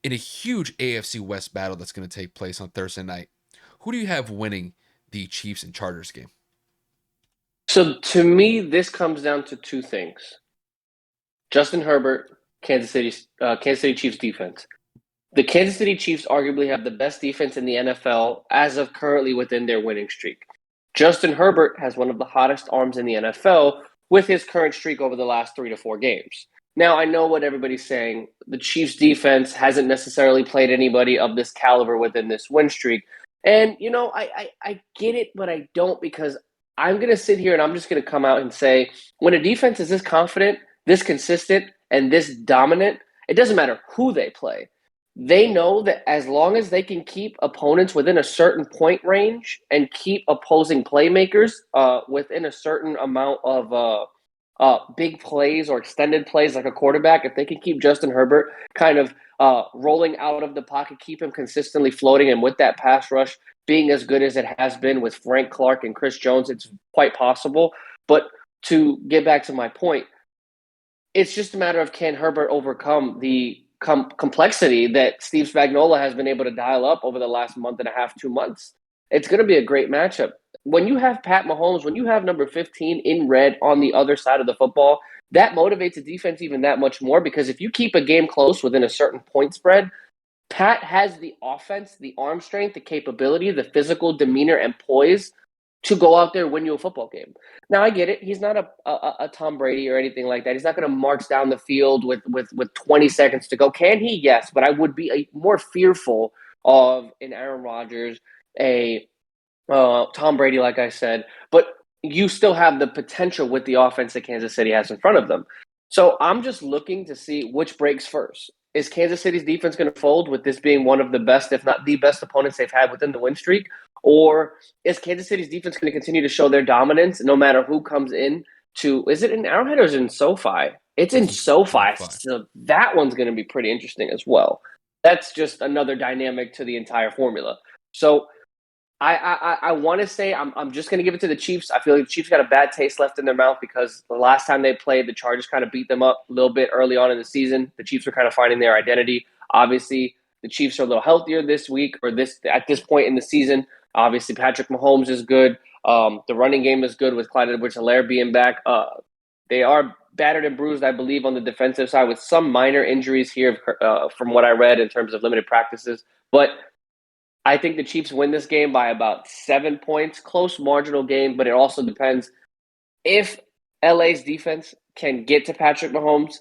In a huge AFC West battle that's going to take place on Thursday night, who do you have winning the Chiefs and Chargers game? So to me, this comes down to two things: Justin Herbert, Kansas City Chiefs defense. The Kansas City Chiefs arguably have the best defense in the NFL as of currently within their winning streak. Justin Herbert has one of the hottest arms in the NFL with his current streak over the last 3 to 4 games. Now, I know what everybody's saying. The Chiefs defense hasn't necessarily played anybody of this caliber within this win streak. And, I get it, but I don't, because I'm going to sit here and I'm just going to come out and say when a defense is this confident, this consistent, and this dominant, it doesn't matter who they play. They know that as long as they can keep opponents within a certain point range and keep opposing playmakers within a certain amount of big plays or extended plays like a quarterback, if they can keep Justin Herbert kind of rolling out of the pocket, keep him consistently floating, and with that pass rush being as good as it has been with Frank Clark and Chris Jones, it's quite possible. But to get back to my point, it's just a matter of can Herbert overcome the complexity that Steve Spagnuolo has been able to dial up over the last month and a half, 2 months. It's going to be a great matchup. When you have Pat Mahomes, when you have number 15 in red on the other side of the football, that motivates the defense even that much more, because if you keep a game close within a certain point spread, Pat has the offense, the arm strength, the capability, the physical demeanor and poise to go out there and win you a football game. Now I get it. He's not a Tom Brady or anything like that. He's not going to march down the field with 20 seconds to go. Can he? Yes, but I would be more fearful of an Aaron Rodgers, a Tom Brady, like I said. But you still have the potential with the offense that Kansas City has in front of them. So I'm just looking to see which breaks first. Is Kansas City's defense going to fold with this being one of the best, if not the best, opponents they've had within the win streak? Or is Kansas City's defense going to continue to show their dominance no matter who comes in to, is it in Arrowhead or is it in SoFi? It's in It's in SoFi. SoFi. So that one's going to be pretty interesting as well. That's just another dynamic to the entire formula. So I want to say I'm just going to give it to the Chiefs. I feel like the Chiefs got a bad taste left in their mouth because the last time they played, the Chargers kind of beat them up a little bit early on in the season. The Chiefs were kind of finding their identity. Obviously, the Chiefs are a little healthier this week or this at this point in the season. Obviously, Patrick Mahomes is good. The running game is good with Clyde Edwards-Helaire being back. They are battered and bruised, I believe, on the defensive side with some minor injuries here, from what I read in terms of limited practices. But I think the Chiefs win this game by about 7 points. Close marginal game, but it also depends if LA's defense can get to Patrick Mahomes.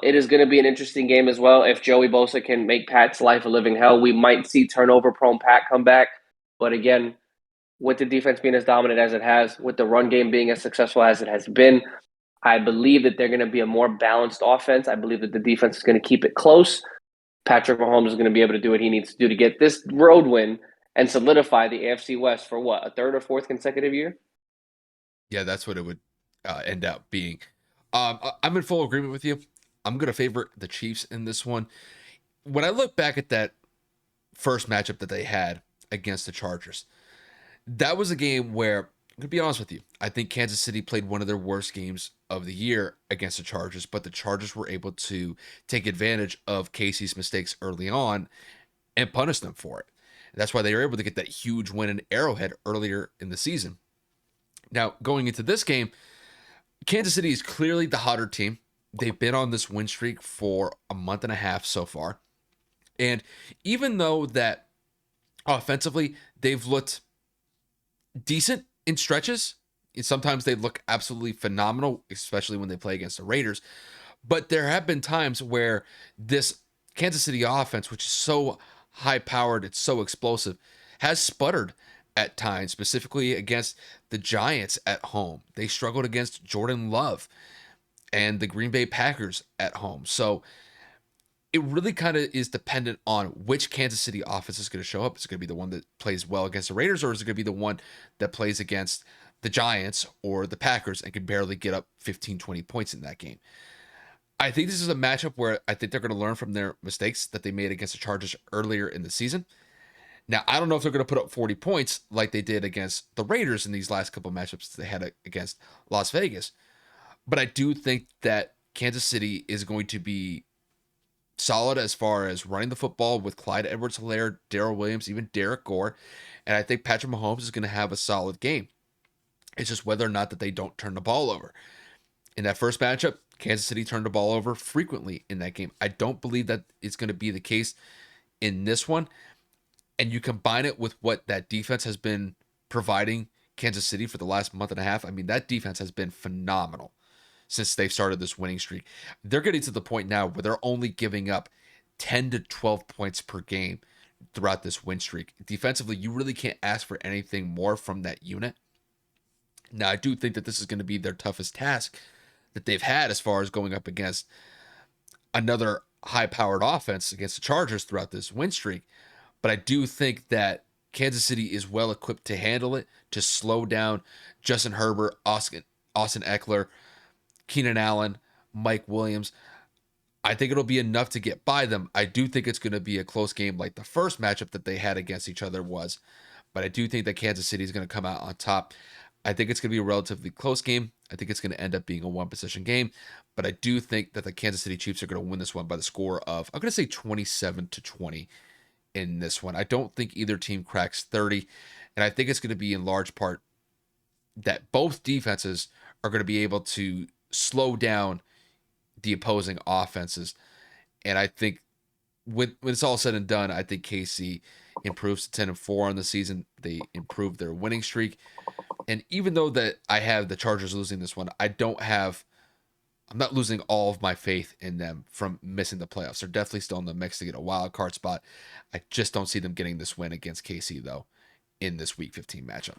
It is going to be an interesting game as well. If Joey Bosa can make Pat's life a living hell, we might see turnover prone Pat come back. But again, with the defense being as dominant as it has, with the run game being as successful as it has been, I believe that they're going to be a more balanced offense. I believe that the defense is going to keep it close. Patrick Mahomes is going to be able to do what he needs to do to get this road win and solidify the AFC West for what, a third or fourth consecutive year? Yeah, that's what it would end up being. I'm in full agreement with you. I'm going to favor the Chiefs in this one. When I look back at that first matchup that they had against the Chargers, that was a game where, I'm going to be honest with you, I think Kansas City played one of their worst games of the year against the Chargers, but the Chargers were able to take advantage of Casey's mistakes early on and punish them for it. That's why they were able to get that huge win in Arrowhead earlier in the season. Now, going into this game, Kansas City is clearly the hotter team. They've been on this win streak for a month and a half so far. And even though that offensively they've looked decent in stretches, sometimes they look absolutely phenomenal, especially when they play against the Raiders. But there have been times where this Kansas City offense, which is so high powered, it's so explosive, has sputtered at times, specifically against the Giants at home. They struggled against Jordan Love and the Green Bay Packers at home. So it really kind of is dependent on which Kansas City offense is going to show up. Is it going to be the one that plays well against the Raiders, or is it going to be the one that plays against the Giants or the Packers and can barely get up 15, 20 points in that game? I think this is a matchup where I think they're going to learn from their mistakes that they made against the Chargers earlier in the season. Now, I don't know if they're going to put up 40 points like they did against the Raiders in these last couple of matchups they had against Las Vegas, but I do think that Kansas City is going to be solid as far as running the football with Clyde Edwards-Helaire, Darrell Williams, even Derek Gore. And I think Patrick Mahomes is going to have a solid game. It's just whether or not that they don't turn the ball over. In that first matchup, Kansas City turned the ball over frequently in that game. I don't believe that it's going to be the case in this one. And you combine it with what that defense has been providing Kansas City for the last month and a half. I mean, that defense has been phenomenal since they've started this winning streak. They're getting to the point now where they're only giving up 10 to 12 points per game throughout this win streak. Defensively, you really can't ask for anything more from that unit. Now, I do think that this is going to be their toughest task that they've had as far as going up against another high-powered offense against the Chargers throughout this win streak. But I do think that Kansas City is well equipped to handle it, to slow down Justin Herbert, Austin Eckler, Keenan Allen, Mike Williams. I think it'll be enough to get by them. I do think it's going to be a close game like the first matchup that they had against each other was. But I do think that Kansas City is going to come out on top. I think it's going to be a relatively close game. I think it's going to end up being a one-possession game. But I do think that the Kansas City Chiefs are going to win this one by the score of, I'm going to say 27-20 in this one. I don't think either team cracks 30. And I think it's going to be in large part that both defenses are going to be able to slow down the opposing offenses. And I think when it's all said and done, I think KC improves to 10-4 on the season. They improve their winning streak. And even though that I have the Chargers losing this one, I'm not losing all of my faith in them from missing the playoffs. They're definitely still in the mix to get a wild card spot. I just don't see them getting this win against KC, though, in this Week 15 matchup.